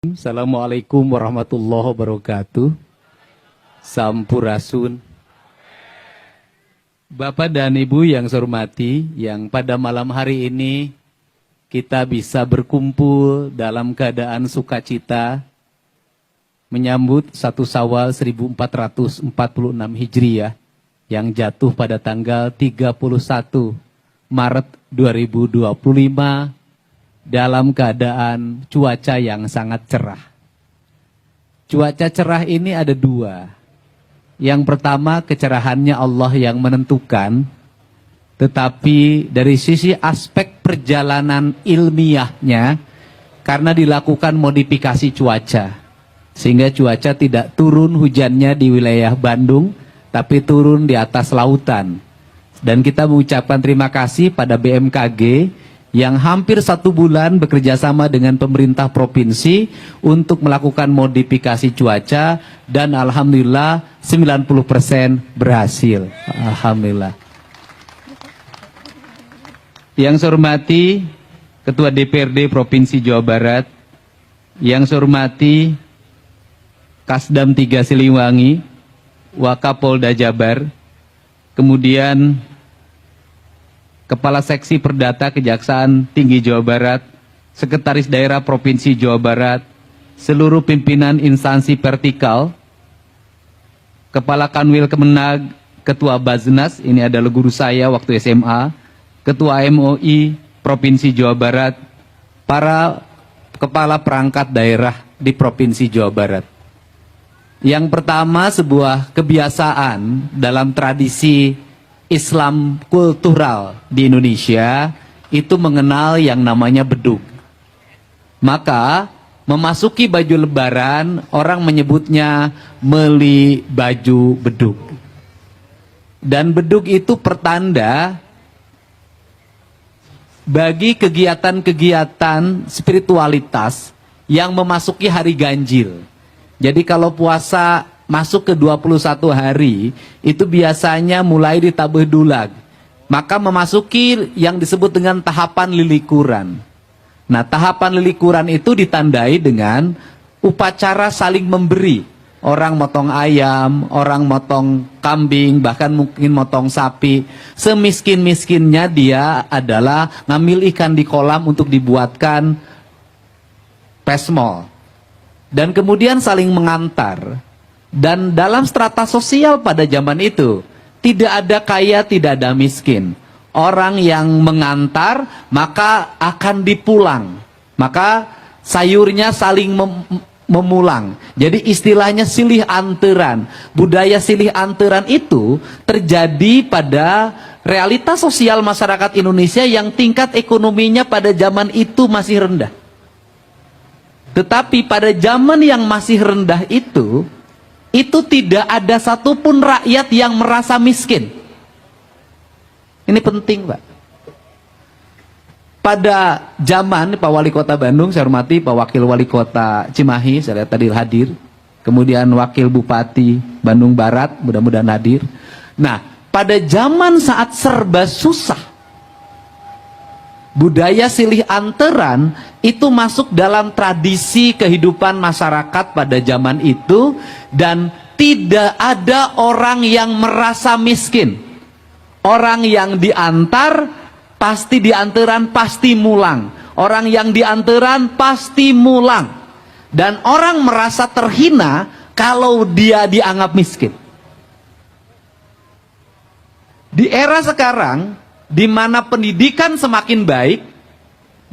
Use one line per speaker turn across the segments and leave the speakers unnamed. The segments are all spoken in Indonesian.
Assalamualaikum warahmatullahi wabarakatuh. Sampurasun. Bapak dan Ibu yang saya hormati, yang pada malam hari ini kita bisa berkumpul dalam keadaan sukacita menyambut 1 Syawal 1446 Hijriah yang jatuh pada tanggal 31 Maret 2025 dalam keadaan cuaca yang sangat cerah. Cuaca cerah ini ada dua. Yang pertama, kecerahannya Allah yang menentukan, tetapi dari sisi aspek perjalanan ilmiahnya, karena dilakukan modifikasi cuaca, sehingga cuaca tidak turun hujannya di wilayah Bandung, tapi turun di atas lautan. Dan kita mengucapkan terima kasih pada BMKG yang hampir 1 bulan bekerja sama dengan pemerintah provinsi untuk melakukan modifikasi cuaca, dan alhamdulillah 90% berhasil. Alhamdulillah. Yang saya hormati Ketua DPRD Provinsi Jawa Barat, yang saya hormati Kasdam 3 Siliwangi, Wakapolda Jabar, kemudian Kepala Seksi Perdata Kejaksaan Tinggi Jawa Barat, Sekretaris Daerah Provinsi Jawa Barat, seluruh pimpinan instansi vertikal, Kepala Kanwil Kemenag, Ketua Baznas, ini adalah guru saya waktu SMA, Ketua MOI Provinsi Jawa Barat, para kepala perangkat daerah di Provinsi Jawa Barat. Yang pertama, sebuah kebiasaan dalam tradisi Islam kultural di Indonesia itu mengenal yang namanya bedug. Maka memasuki baju lebaran, orang menyebutnya meli baju bedug. Dan bedug itu pertanda bagi kegiatan-kegiatan spiritualitas yang memasuki hari ganjil. Jadi kalau puasa masuk ke 21 hari, itu biasanya mulai ditabuh dulag. Maka memasuki yang disebut dengan tahapan lilikuran. Nah, tahapan lilikuran itu ditandai dengan upacara saling memberi. Orang motong ayam, orang motong kambing, bahkan mungkin motong sapi. Semiskin-miskinnya dia adalah ngambil ikan di kolam untuk dibuatkan pesmol. Dan kemudian saling mengantar. Dan dalam strata sosial pada zaman itu, tidak ada kaya, tidak ada miskin. Orang yang mengantar, maka akan dipulang. Maka sayurnya saling memulang. Jadi istilahnya silih anteran. Budaya silih anteran itu terjadi pada realitas sosial masyarakat Indonesia yang tingkat ekonominya pada zaman itu masih rendah. Tetapi pada zaman yang masih rendah itu tidak ada satupun rakyat yang merasa miskin. Ini penting, Pak. Pada zaman Pak Wali Kota Bandung, saya hormati Pak Wakil Wali Kota Cimahi, saya lihat tadi hadir. Kemudian Wakil Bupati Bandung Barat, mudah-mudahan hadir. Nah, pada zaman saat serba susah, budaya silih anteran itu masuk dalam tradisi kehidupan masyarakat pada zaman itu, dan tidak ada orang yang merasa miskin. Orang yang diantar pasti diantaran pasti mulang. Orang yang diantaran pasti mulang. Dan orang merasa terhina kalau dia dianggap miskin. Di era sekarang, di mana pendidikan semakin baik,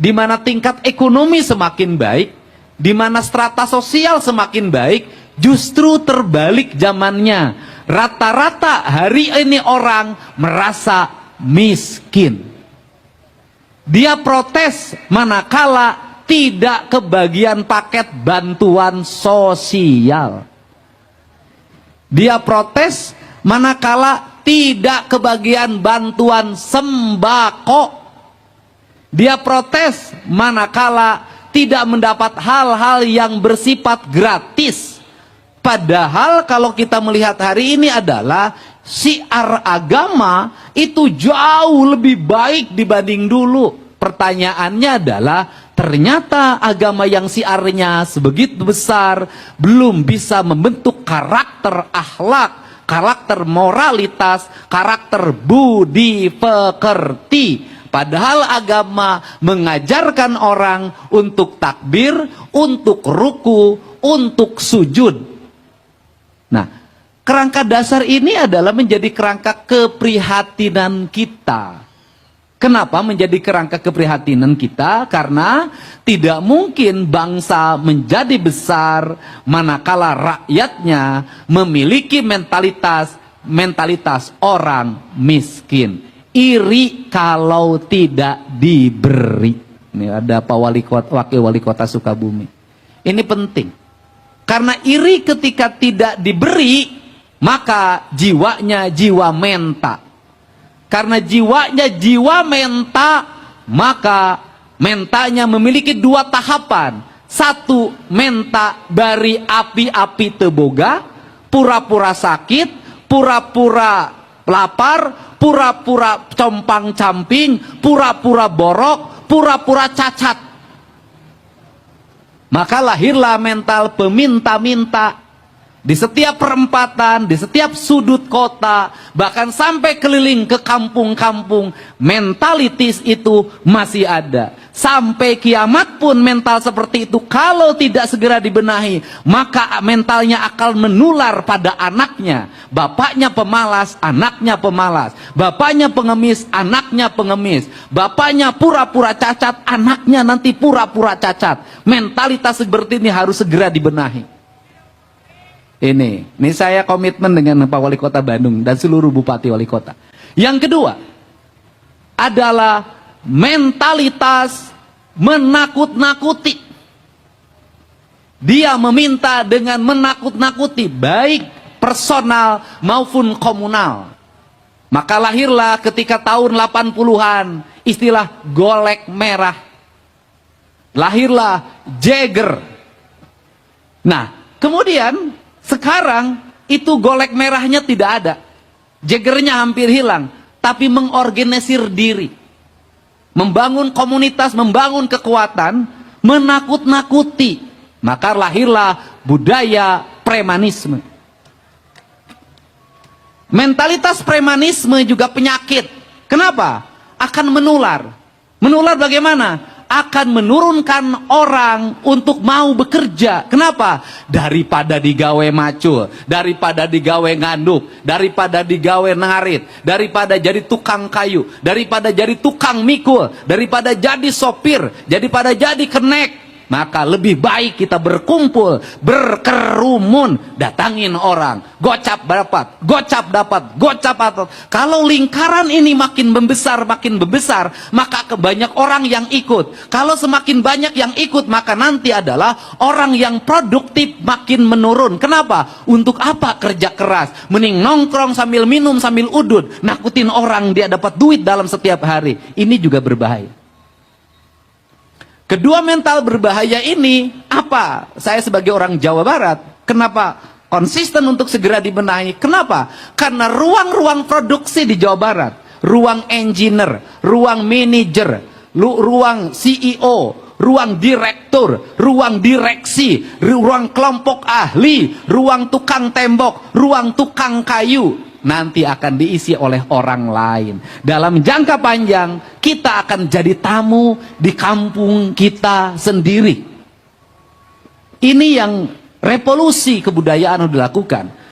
di mana tingkat ekonomi semakin baik, di mana strata sosial semakin baik, justru terbalik zamannya. Rata-rata hari ini orang merasa miskin. Dia protes manakala tidak kebagian paket bantuan sosial. Dia protes manakala tidak kebagian bantuan sembako. Dia protes manakala tidak mendapat hal-hal yang bersifat gratis. Padahal kalau kita melihat hari ini adalah syiar agama itu jauh lebih baik dibanding dulu. Pertanyaannya adalah ternyata agama yang siarnya sebegitu besar belum bisa membentuk karakter akhlak, karakter moralitas, karakter budi pekerti. Padahal agama mengajarkan orang untuk takbir, untuk ruku, untuk sujud. Nah, kerangka dasar ini adalah menjadi kerangka keprihatinan kita. Kenapa menjadi kerangka keprihatinan kita? Karena tidak mungkin bangsa menjadi besar manakala rakyatnya memiliki mentalitas orang miskin. Iri kalau tidak diberi. Ini ada Pak Wakil Wali Kota Sukabumi. Ini penting. Karena iri ketika tidak diberi, maka jiwanya jiwa menta. Karena jiwanya jiwa menta, maka mentanya memiliki dua tahapan. Satu, menta bari api-api teboga, pura-pura sakit, pura-pura lapar, pura-pura compang-camping, pura-pura borok, pura-pura cacat. Maka lahirlah mental peminta-minta. Di setiap perempatan, di setiap sudut kota, bahkan sampai keliling ke kampung-kampung, mentalitas itu masih ada. Sampai kiamat pun mental seperti itu kalau tidak segera dibenahi, maka mentalnya akan menular pada anaknya. Bapaknya pemalas, anaknya pemalas. Bapaknya pengemis, anaknya pengemis. Bapaknya pura-pura cacat, anaknya nanti pura-pura cacat. Mentalitas seperti ini harus segera dibenahi. Ini saya komitmen dengan Pak Wali Kota Bandung dan seluruh Bupati Wali Kota. Yang kedua adalah mentalitas menakut-nakuti. Dia meminta dengan menakut-nakuti, baik personal maupun komunal. Maka lahirlah ketika tahun 80-an istilah golek merah. Lahirlah Jagger. Nah, kemudian sekarang itu golek merahnya tidak ada. Jaggernya hampir hilang. Tapi mengorganisir diri. Membangun komunitas, membangun kekuatan. Menakut-nakuti. Maka lahirlah budaya premanisme. Mentalitas premanisme juga penyakit. Kenapa? Akan menular. Menular bagaimana? Akan menurunkan orang untuk mau bekerja. Kenapa? Daripada digawe macul, daripada digawe nganduk, daripada digawe ngarit, daripada jadi tukang kayu, daripada jadi tukang mikul, daripada jadi sopir, daripada jadi kenek. Maka lebih baik kita berkumpul, berkerumun, datangin orang, gocap dapat, gocap dapat, gocap dapat. Kalau lingkaran ini makin membesar, maka banyak orang yang ikut. Kalau semakin banyak yang ikut, maka nanti adalah orang yang produktif makin menurun. Kenapa? Untuk apa kerja keras? Mending nongkrong sambil minum, sambil udut, nakutin orang dia dapat duit dalam setiap hari. Ini juga berbahaya. Kedua mental berbahaya ini apa? Saya sebagai orang Jawa Barat, kenapa konsisten untuk segera dibenahi? Kenapa? Karena ruang-ruang produksi di Jawa Barat, ruang engineer, ruang manager, ruang CEO, ruang direktur, ruang direksi, ruang kelompok ahli, ruang tukang tembok, ruang tukang kayu, nanti akan diisi oleh orang lain. Dalam jangka panjang kita akan jadi tamu di kampung kita sendiri. Ini yang revolusi kebudayaan dilakukan.